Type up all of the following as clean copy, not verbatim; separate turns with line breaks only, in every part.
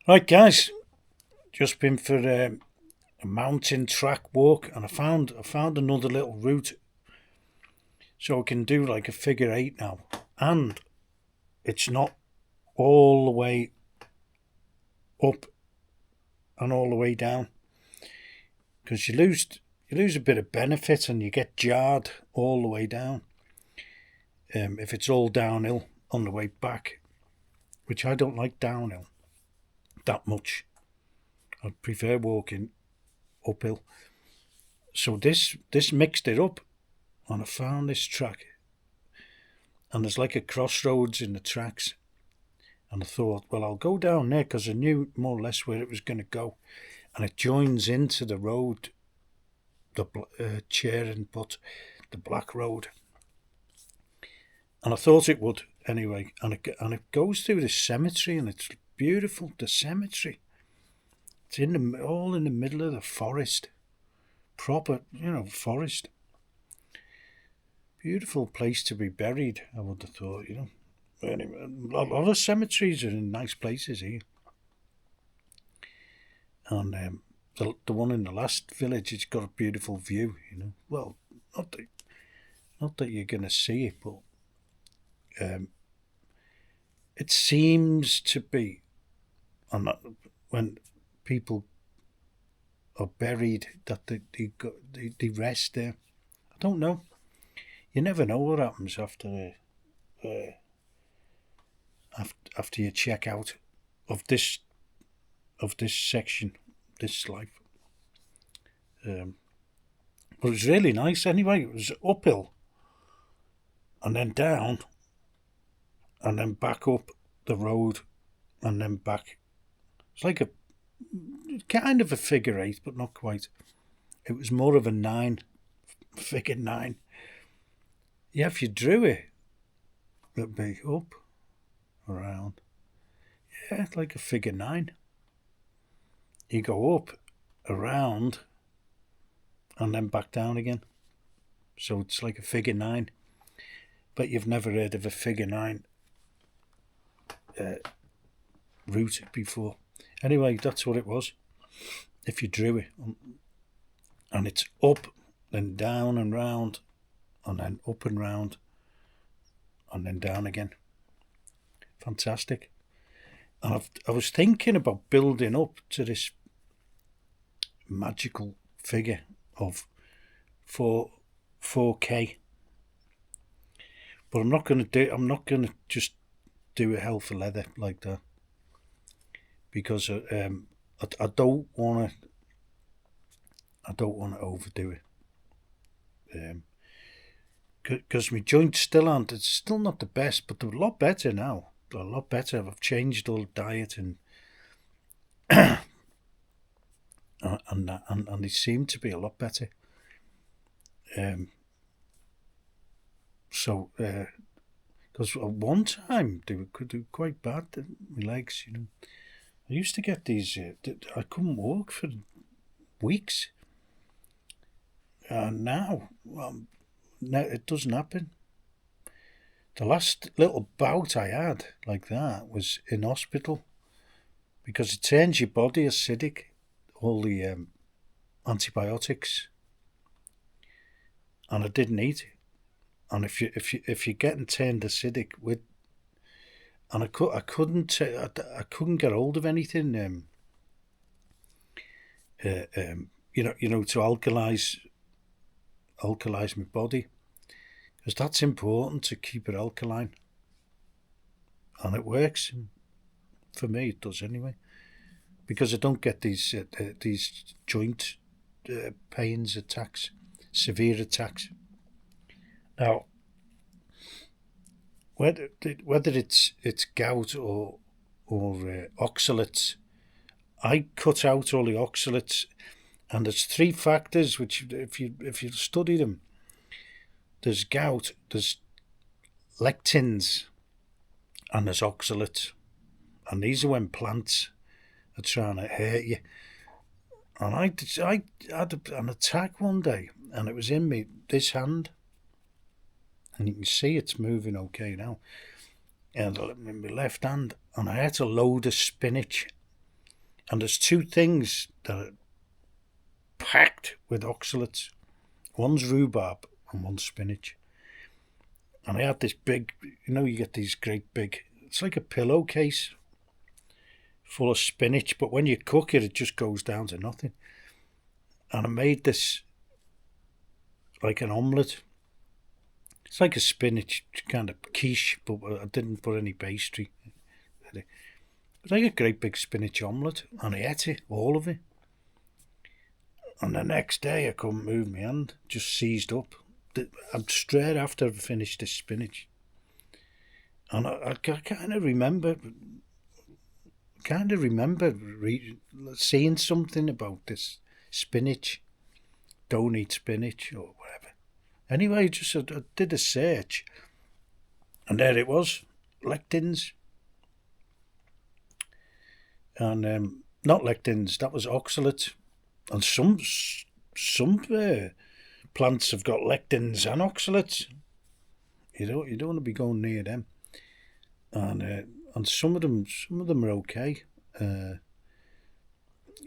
Right, guys, just been for a mountain track walk, and I found another little route, so I can do like a figure eight now, and it's not all the way up and all the way down because you lose a bit of benefit and you get jarred all the way down. If it's all downhill on the way back, which I don't like downhill that much, I prefer walking uphill. So this mixed it up, and I found this track, and there's like a crossroads in the tracks. And I thought, well, I'll go down there because I knew more or less where it was going to go. And it joins into the road, the Charing, but the Black Road. And I thought it would anyway. And it goes through this cemetery, and it's beautiful. The cemetery. It's all in the middle of the forest, proper, forest. Beautiful place to be buried. I would have thought. Anyway, a lot of cemeteries are in nice places here. And the one in the last village, it's got a beautiful view. Well, not that you're going to see it, but it seems to be, and when people are buried, that they rest there. I don't know. You never know what happens after you check out of this section, this life. But it was really nice anyway. It was uphill and then down and then back up the road and then back. It's like a kind of a figure eight, but not quite. It was more of a nine, figure nine. Yeah, if you drew it, it'd be up, around. Yeah, like a figure nine. You go up, around, and then back down again. So it's like a figure nine. But you've never heard of a figure nine route before. Anyway, that's what it was. If you drew it, and it's up, then down and round, and then up and round, and then down again. Fantastic. And I was thinking about building up to this magical figure of 4K, but I'm not going to just do a hell for leather like that, because I don't want to overdo it. Because my joints still aren't. It's still not the best, but they're a lot better now. They're a lot better. I've changed all the diet and and they seem to be a lot better. So, because at one time they were quite bad. My legs. I used to get these. I couldn't walk for weeks. Now, no, it doesn't happen. The last little bout I had like that was in hospital, because it turns your body acidic, all the antibiotics, and I didn't eat it. And if you're getting turned acidic with, and I couldn't get hold of anything, to alkalize my body, because that's important to keep it alkaline, and it works for me. It does anyway, because I don't get these joint pains, attacks, severe attacks. Now, whether it's gout or oxalates, I cut out all the oxalates, and there's three factors which, if you study them, there's gout, there's lectins, and there's oxalates, and these are when plants are trying to hurt you. And I had an attack one day, and it was in this hand, and you can see it's moving okay now, and in my left hand, and I had a load of spinach, And there's two things that are packed with oxalates. One's rhubarb and one's spinach. And I had this big, you get these great big, it's like a pillowcase full of spinach, but when you cook it, it just goes down to nothing. And I made this like an omelette. It's like a spinach kind of quiche, but I didn't put any pastry. It's like a great big spinach omelette, and I ate it, all of it. And the next day I couldn't move my hand, just seized up. I'm straight after I finished this spinach. And I kind of remember seeing something about this spinach. Don't eat spinach or whatever. Anyway, I did a search, and there it was, lectins. And not lectins, that was oxalate. And some plants have got lectins and oxalates. You don't want to be going near them. And some of them are okay.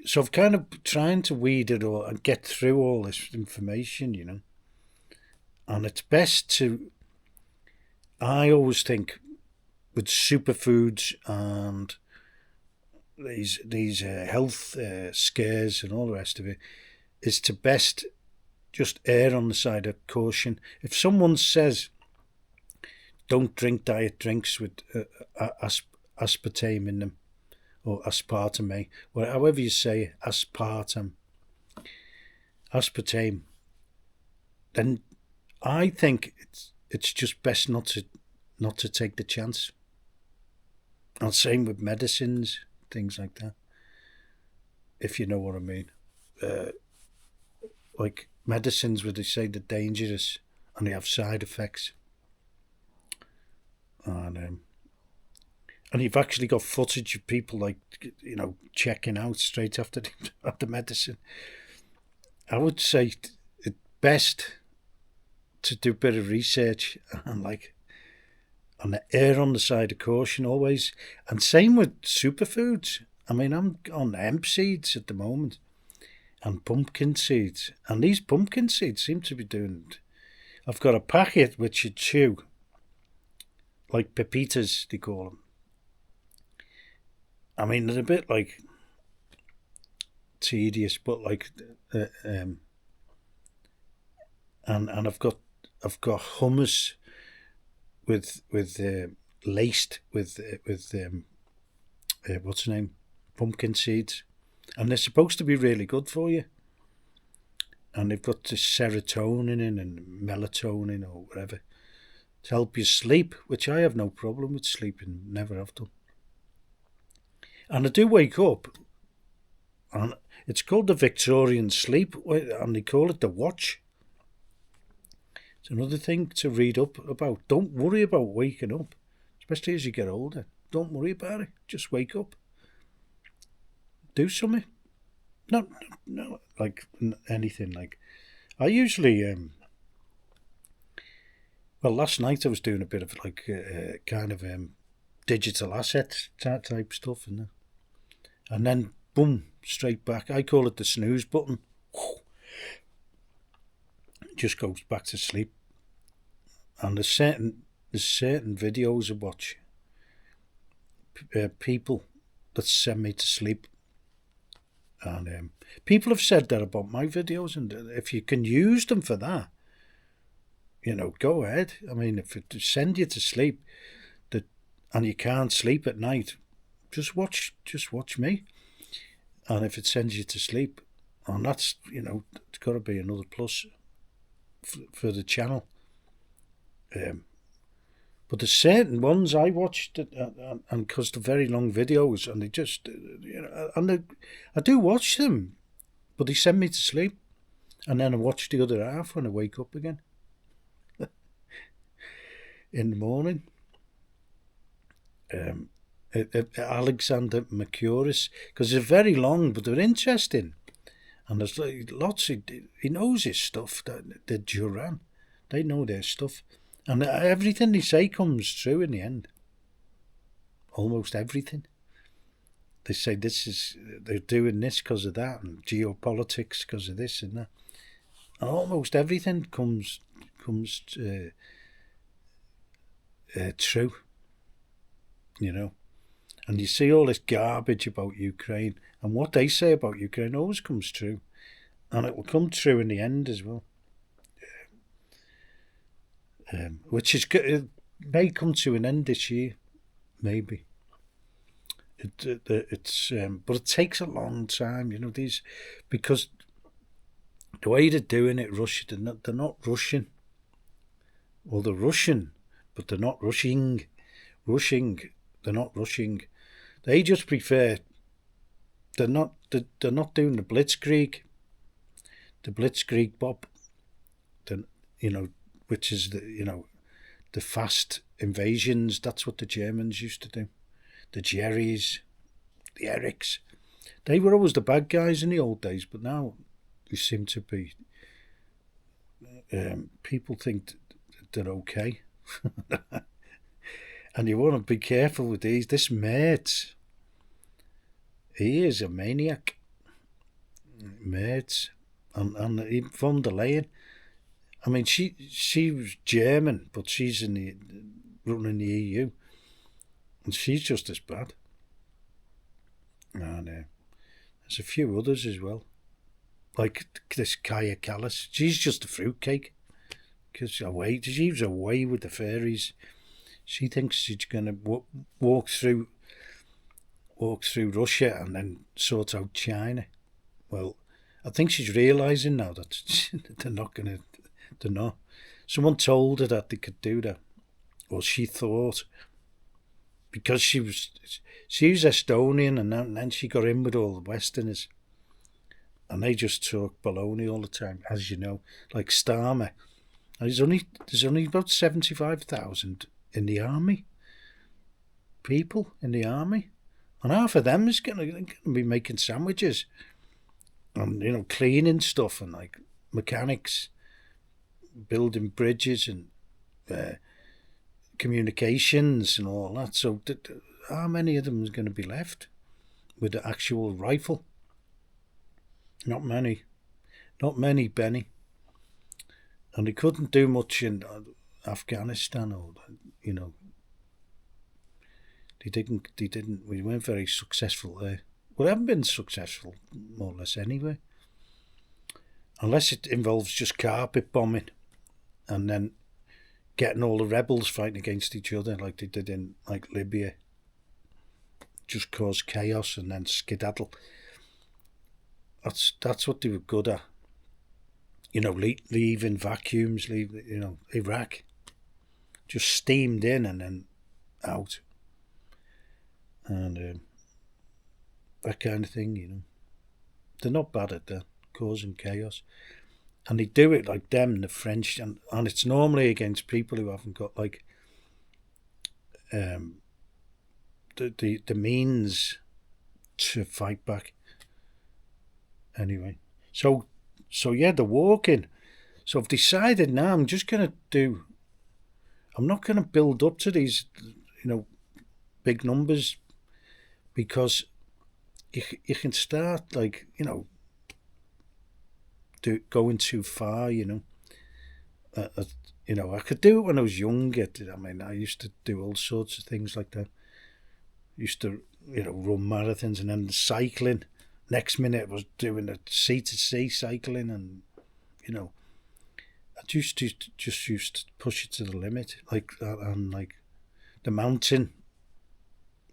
So I've kind of trying to weed it all and get through all this information, And it's best to. I always think with superfoods and these health scares and all the rest of it, is to best just err on the side of caution. If someone says don't drink diet drinks with aspartame in them, or aspartame, or however you say aspartame, then I think it's just best not to take the chance. And same with medicines, things like that, if you know what I mean. Like medicines where they say they're dangerous and they have side effects. And you've actually got footage of people checking out straight after the medicine. I would say it's best to do a bit of research and err on the side of caution always. And same with superfoods. I mean, I'm on hemp seeds at the moment and pumpkin seeds. And these pumpkin seeds seem to be doing. I've got a packet which you chew, like pepitas, they call them. I mean, they're a bit like tedious, but and I've got hummus with laced with what's the name, pumpkin seeds, and they're supposed to be really good for you. And they've got this serotonin in and melatonin or whatever to help you sleep, which I have no problem with sleeping, never have done. And I do wake up, and it's called the Victorian sleep, and they call it the watch. It's another thing to read up about. Don't worry about waking up, especially as you get older. Don't worry about it. Just wake up. Do something. No, like anything. Like I usually, last night I was doing a bit of kind of digital assets type stuff, and then boom, straight back. I call it the snooze button. Just goes back to sleep. And there's certain videos I watch, people that send me to sleep, and people have said that about my videos, and if you can use them for that, go ahead. I mean, if it send you to sleep, and you can't sleep at night, just watch me, and if it sends you to sleep, and that's it's got to be another plus for the channel. But there's certain ones I watched, and because they're very long videos, and they just, I do watch them, but they send me to sleep, and then I watch the other half when I wake up again in the morning. Alexander Mercouris, because they're very long, but they're interesting, and there's lots of, he knows his stuff. The Duran, they know their stuff. And everything they say comes true in the end. Almost everything. they say they're doing this because of that, and geopolitics because of this and that. And almost everything comes true, you know. And you see all this garbage about Ukraine, and what they say about Ukraine always comes true, and it will come true in the end as well. Which is good. It may come to an end this year, maybe. It's but it takes a long time, you know. Because the way they're doing it, Russia, they're not rushing. Well, they're Russian, but they're not rushing. They're not rushing. They just prefer. They're not doing the blitzkrieg. The blitzkrieg Bob. Which is the fast invasions. That's what the Germans used to do. The Jerrys, the Erics. They were always the bad guys in the old days, but now they seem to be. People think they're okay. And you want to be careful with these. This mate, he is a maniac. Mate. And von der Leyen. I mean, she was German, but she's running the EU. And she's just as bad. And there's a few others as well. Like this Kaya Kallas. She's just a fruitcake. Because she's away with the fairies. She thinks she's going to walk through Russia and then sort out China. Well, I think she's realising now that they're not going to. They're not. Someone told her that they could do that. Well, she thought. Because she was Estonian, and then she got in with all the Westerners. And they just talk baloney all the time, as you know. Like Starmer. There's only about 75,000 in the army. People in the army. And half of them is going to be making sandwiches. And, cleaning stuff and, like, mechanics. Building bridges and communications and all that. So how many of them is going to be left with the actual rifle? Not many. Not many, Benny. And they couldn't do much in Afghanistan, or they didn't. We weren't very successful there. We haven't been successful, more or less, anyway. Unless it involves just carpet bombing, and then getting all the rebels fighting against each other, like they did in Libya. Just cause chaos and then skedaddle. That's what they were good at. Leaving vacuums, Iraq. Just steamed in and then out. And that kind of thing, They're not bad at that, causing chaos. And they do it like them, the French, and it's normally against people who haven't got, like, the means to fight back. Anyway. So yeah, they're walking. So I've decided now I'm not going to build up to these, big numbers, because you can start, like, going too far, I could do it when I was younger. I used to do all sorts of things like that. Used to, run marathons, and then cycling. Next minute I was doing a C-to-C cycling, and, I just used to push it to the limit, like that, and like the mountain.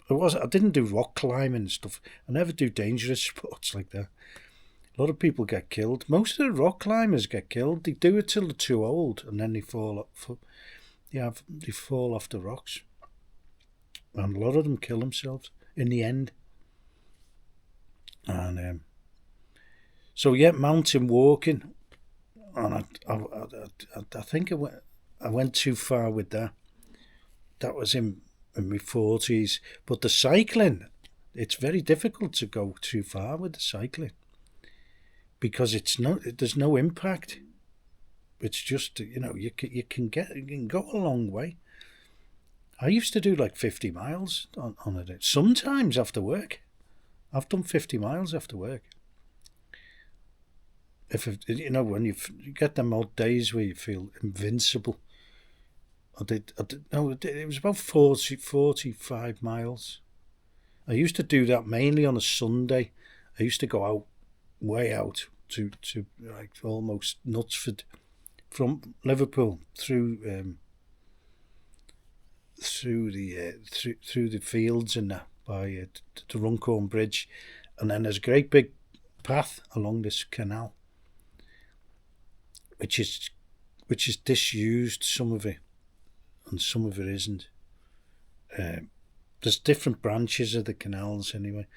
I didn't do rock climbing and stuff. I never do dangerous sports like that. A lot of people get killed. Most of the rock climbers get killed. They do it till they're too old, and then they fall off the rocks. And a lot of them kill themselves in the end. And so yeah, mountain walking, and I think I went too far with that. That was in my 40s. But the cycling, it's very difficult to go too far with the cycling, because there's no impact. It's just, you can go a long way. I used to do like 50 miles on a day, sometimes after work. I've done 50 miles after work. When you get them odd days where you feel invincible. It was about 45 miles. I used to do that mainly on a Sunday. I used to go out, way out to like almost Knutsford, from Liverpool through through the fields and that by the Runcorn Bridge, and then there's a great big path along this canal, which is disused, some of it, and some of it isn't. There's different branches of the canals anyway.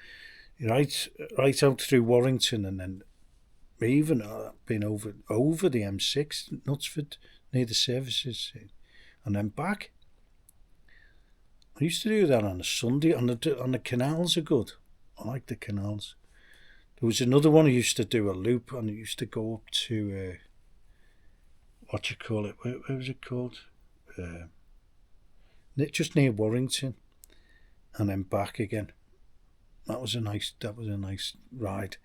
Right out through Warrington, and then even been over the M6, Knutsford, near the services, and then back. I used to do that on a Sunday, and the canals are good. I like the canals. There was another one I used to do a loop, and I used to go up to what you call it? Where was it called? Just near Warrington, and then back again. That was a nice ride.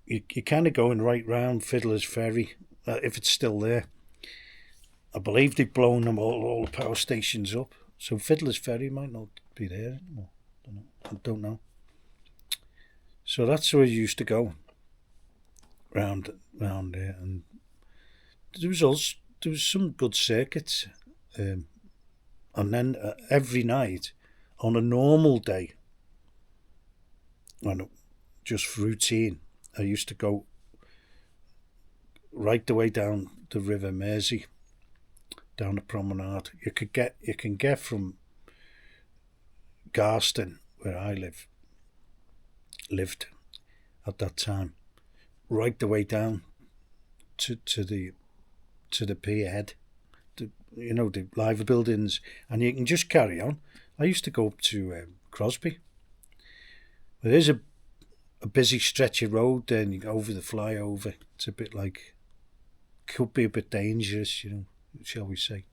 You're kind of going right round Fiddler's Ferry, if it's still there. I believe they've blown them all the power stations up, so Fiddler's Ferry might not be there anymore. I don't know. So that's where I used to go, round there, and there was some good circuits, and then every night on a normal day, when just routine, I used to go right the way down the River Mersey, down the promenade. You can get from Garston, where I lived at that time, right the way down to the pier head, the live buildings, and you can just carry on. I used to go up to Crosby. There's a busy stretch of road there, and you go over the flyover. It's a bit like, could be a bit dangerous, shall we say.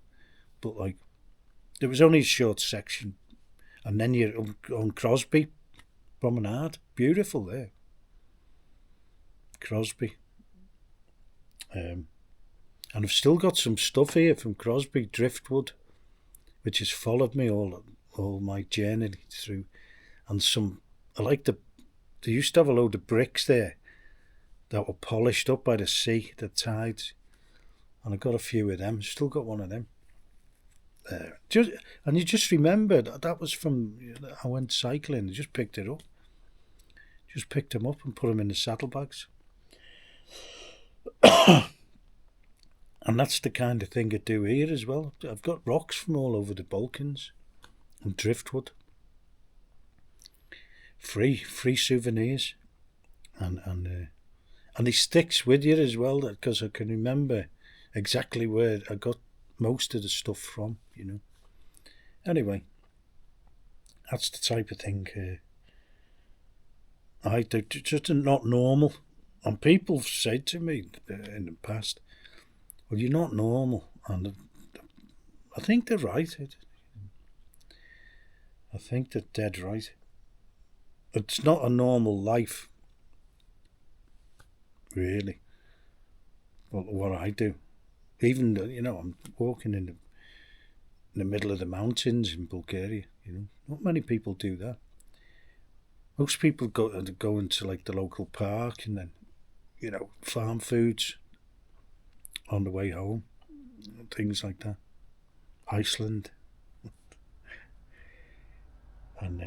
But like, there was only a short section, and then you're on Crosby Promenade. Beautiful there. Crosby. And I've still got some stuff here from Crosby, driftwood, which has followed me all my journey through. And I like they used to have a load of bricks there that were polished up by the sea, the tides, and I got a few of them. Still got one of them. And you just remembered that was from, I went cycling. I just picked it up. Just picked them up and put them in the saddlebags. And that's the kind of thing I do here as well. I've got rocks from all over the Balkans and driftwood. Free souvenirs, and he sticks with you as well, because I can remember exactly where I got most of the stuff from. Anyway, that's the type of thing I do. Just not normal, and people have said to me in the past, "Well, you're not normal," and I think they're right. I think they're dead right. It's not a normal life, really. What I do, even I'm walking in the middle of the mountains in Bulgaria. Not many people do that. Most people go into like the local park and then, farm foods on the way home, things like that. Iceland, and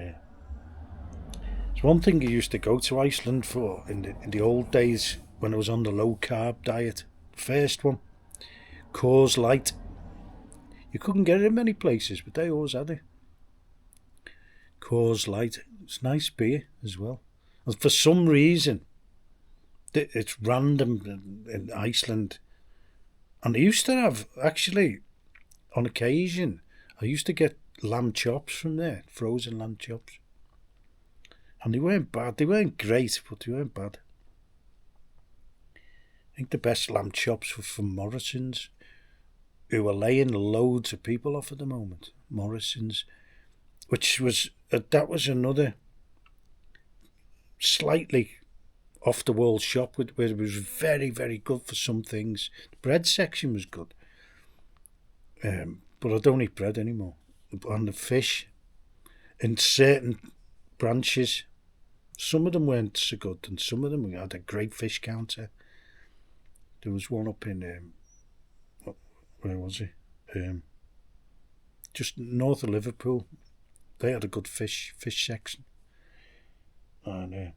it's one thing I used to go to Iceland for in the old days when I was on the low carb diet. First one, Coors Light. You couldn't get it in many places, but they always had it. Coors Light. It's nice beer as well. And for some reason, it's random in Iceland. And I used to have, actually, on occasion, I used to get lamb chops from there, frozen lamb chops. And they weren't bad. They weren't great, but they weren't bad. I think the best lamb chops were from Morrison's, who are laying loads of people off at the moment. Morrison's, which was that was another slightly off the wall shop where it was very, very good for some things. The bread section was good, but I don't eat bread anymore. And the fish in certain branches, some of them weren't so good, and some of them had a great fish counter. There was one up in where was it? Just north of Liverpool. They had a good fish section, and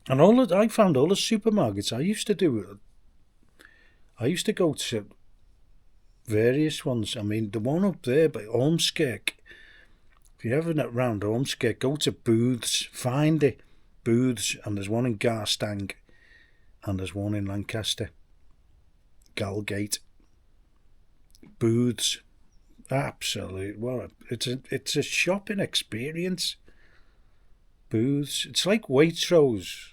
I found all the supermarkets. I used to go to various ones. I mean, the one up there by Ormskirk. If you're ever around Ormskirk, go to Booths. Find it, Booths, and there's one in Garstang, and there's one in Lancaster, Galgate. Booths, absolute. Well, it's a shopping experience. Booths, it's like Waitrose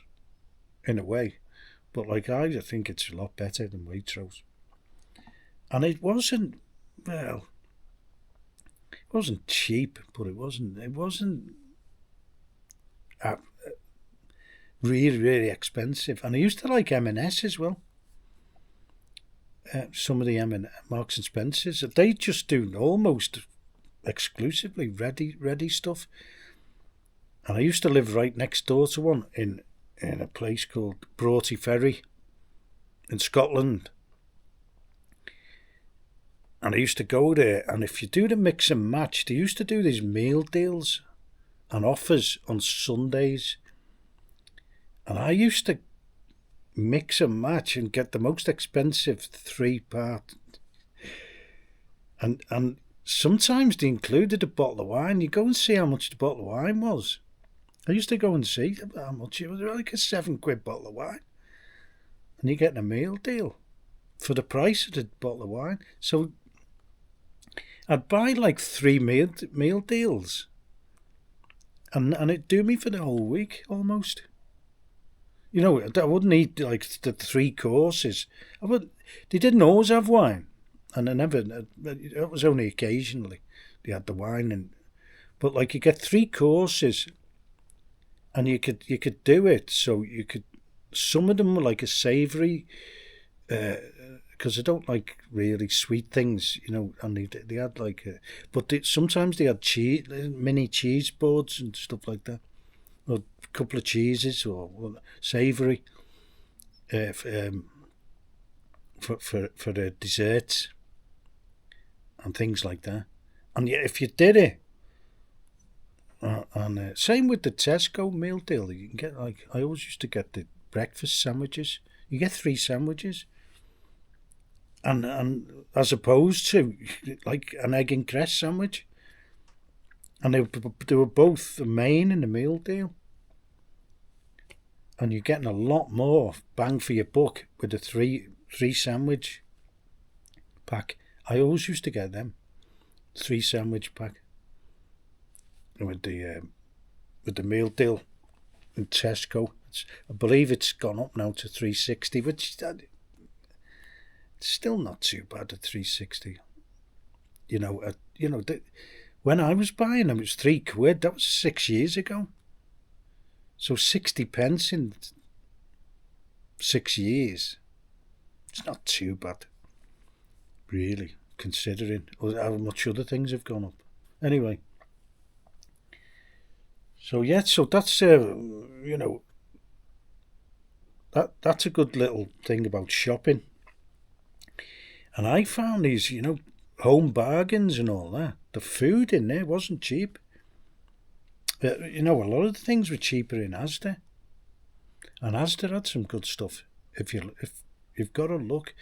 in a way, but like I think it's a lot better than Waitrose. And it wasn't cheap, but it wasn't really, really expensive. And I used to like M&S as well. Some of the Marks and Spencers, they just do almost exclusively ready stuff. And I used to live right next door to one in a place called Broughty Ferry in Scotland. And I used to go there, and if you do the mix and match, they used to do these meal deals and offers on Sundays. And I used to mix and match and get the most expensive 3-part. And sometimes they included a bottle of wine. You go and see how much the bottle of wine was. I used to go and see how much it was, like a £7 bottle of wine. And you're getting a meal deal for the price of the bottle of wine. So I'd buy like 3 meal deals. And it'd do me for the whole week almost. You know, I wouldn't eat like the 3 courses. They didn't always have wine. And it was only occasionally they had the wine. But like you get 3 courses. And you could do it, so you could. Some of them were like a savoury, because I don't like really sweet things, you know. And they had like, sometimes they had mini cheese boards and stuff like that, or a couple of cheeses or savoury, for the desserts and things like that. And yeah, if you did it. And same with the Tesco meal deal. You can get I always used to get the breakfast sandwiches. You get 3 sandwiches, and as opposed to like an egg and cress sandwich, and they were both the main in the meal deal, and you're getting a lot more bang for your buck with the 3 sandwich pack. I always used to get them 3 sandwich pack. With the meal deal in Tesco, I believe it's gone up now to $3.60, which it's still not too bad at $3.60. When I was buying them, it was £3. That was 6 years ago. So 60 pence in 6 years. It's not too bad, really, considering how much other things have gone up. Anyway. So yeah, so that's that's a good little thing about shopping. And I found these, home bargains and all that. The food in there wasn't cheap. A lot of the things were cheaper in Asda. And Asda had some good stuff. If you've got to look.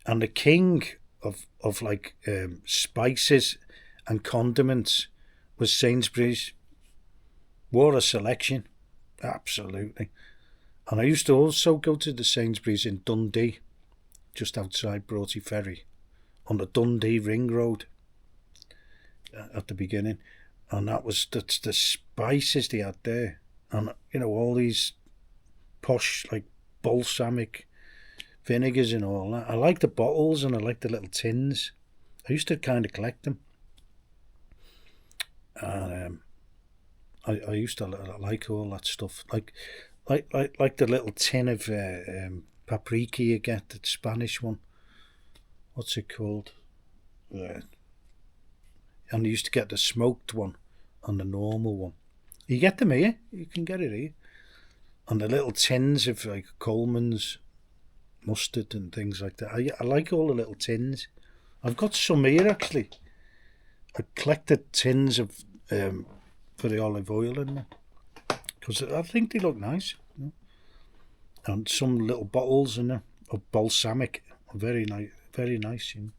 And the king of like spices and condiments was Sainsbury's. What a selection. Absolutely. And I used to also go to the Sainsbury's in Dundee, just outside Broughty Ferry, on the Dundee Ring Road at the beginning. And that's the spices they had there. And, all these posh, like, balsamic vinegars and all that. I like the bottles and I like the little tins. I used to kind of collect them. And I used to like all that stuff. Like the little tin of paprika you get, the Spanish one. What's it called? And I used to get the smoked one and the normal one. You get them here. You can get it here. And the little tins of like Coleman's mustard and things like that. I like all the little tins. I've got some here actually. I collected tins of for the olive oil in them because I think they look nice. You know? And some little bottles in there of balsamic, very nice, very nice. You know?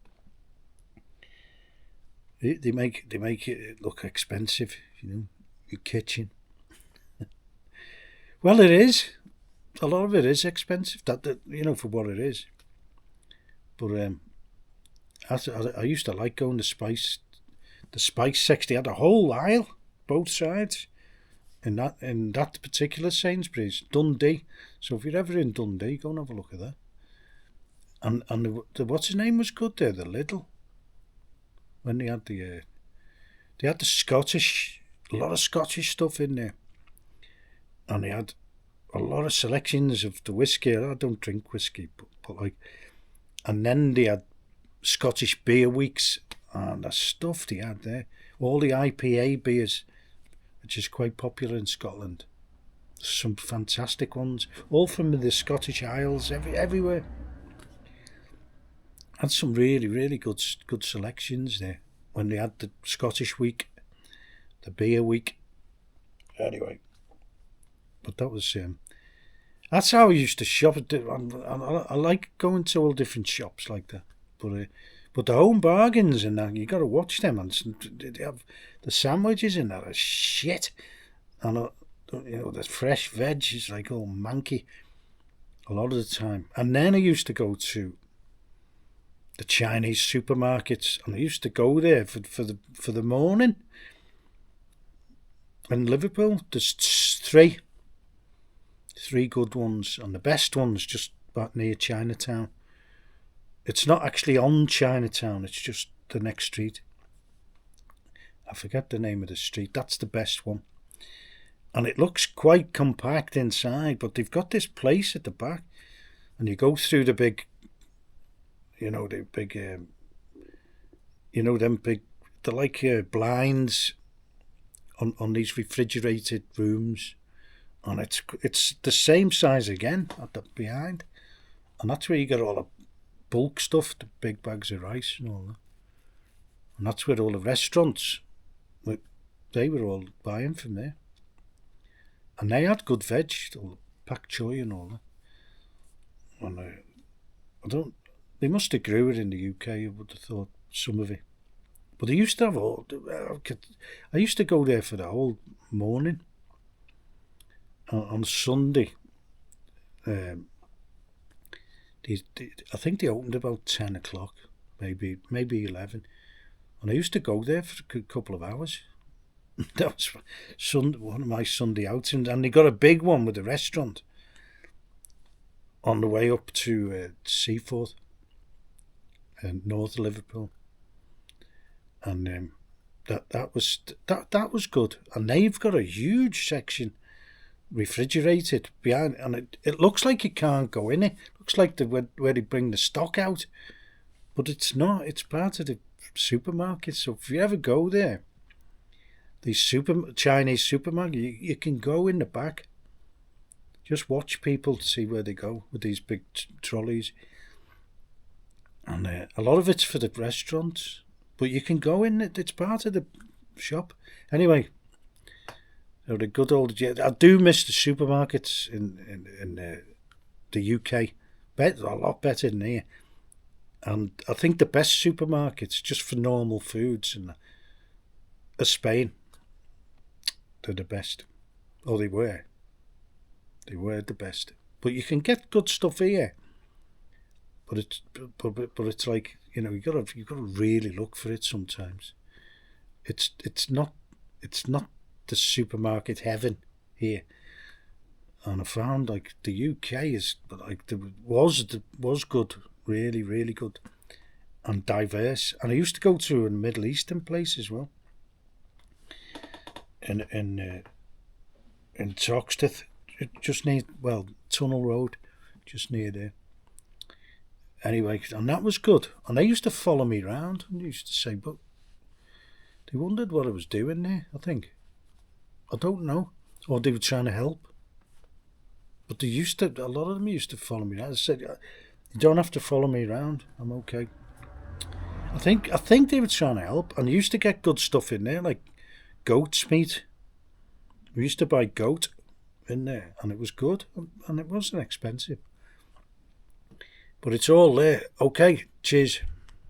They make it look expensive. You know, your kitchen. Well, it is. A lot of it is expensive. That you know, for what it is. But I used to like going to the spice section. They had a whole aisle, both sides, in that particular Sainsbury's, Dundee. So if you're ever in Dundee, go and have a look at that. And the what's his name was good there, the Lidl. When they had the Scottish, a lot of Scottish stuff in there, and they had a lot of selections of the whiskey. I don't drink whiskey, but like, and then they had Scottish beer weeks and the stuff they had there. All the IPA beers, which is quite popular in Scotland. Some fantastic ones, all from the Scottish Isles, everywhere. Had some really, really good selections there when they had the Scottish week, the beer week. Anyway, but that was that's how I used to shop. I like going to all different shops like that. But the home bargains and that, you got to watch them. And they have the sandwiches in that are shit. And you know, the fresh veg is like all manky a lot of the time. And then I used to go to the Chinese supermarkets, and I used to go there for the morning. In Liverpool, there's three good ones, and the best one's just back near Chinatown. It's not actually on Chinatown, it's just the next street. I forget the name of the street. That's the best one. And it looks quite compact inside, but they've got this place at the back, and you go through the big, you know, the big, you know, them big, they're like blinds on these refrigerated rooms, and it's the same size again at the behind, and that's where you get all the bulk stuff, the big bags of rice and all that, and that's where all the restaurants, they were all buying from there, and they had good veg, all pak choy and all that, and I don't. They must have grew it in the UK. I would have thought some of it, but they used to have all. I used to go there for the whole morning. On Sunday, I think they opened about 10 o'clock, maybe 11, and I used to go there for a couple of hours. That was one of my Sunday outings, and they got a big one with a restaurant on the way up to Seaforth and north Liverpool, and that was good. And they've got a huge section refrigerated behind, and it looks like you can't go in it. Looks like where they bring the stock out, but it's not. It's part of the supermarket. So if you ever go there, these Chinese supermarket, you can go in the back. Just watch people to see where they go with these big trolleys. And a lot of it's for the restaurants, but you can go in. It's part of the shop. Anyway, so the good old. I do miss the supermarkets in the UK. A lot better than here. And I think the best supermarkets, just for normal foods, are Spain. They're the best. Oh, they were. They were the best. But you can get good stuff here. But it's like, you know, you gotta really look for it sometimes. It's not the supermarket heaven here. And I found like the UK is like was good, really, really good, and diverse. And I used to go to a Middle Eastern place as well. In in Toxteth, just near, well, Tunnel Road, just near there. Anyway, and that was good. And they used to follow me round and used to say, but they wondered what I was doing there, I think. I don't know. Or they were trying to help. But they used to, a lot of them used to follow me around. I said, you don't have to follow me around. I'm okay. I think they were trying to help. And I used to get good stuff in there, like goat's meat. We used to buy goat in there, and it was good, and it wasn't expensive. But it's all there. Okay, cheers.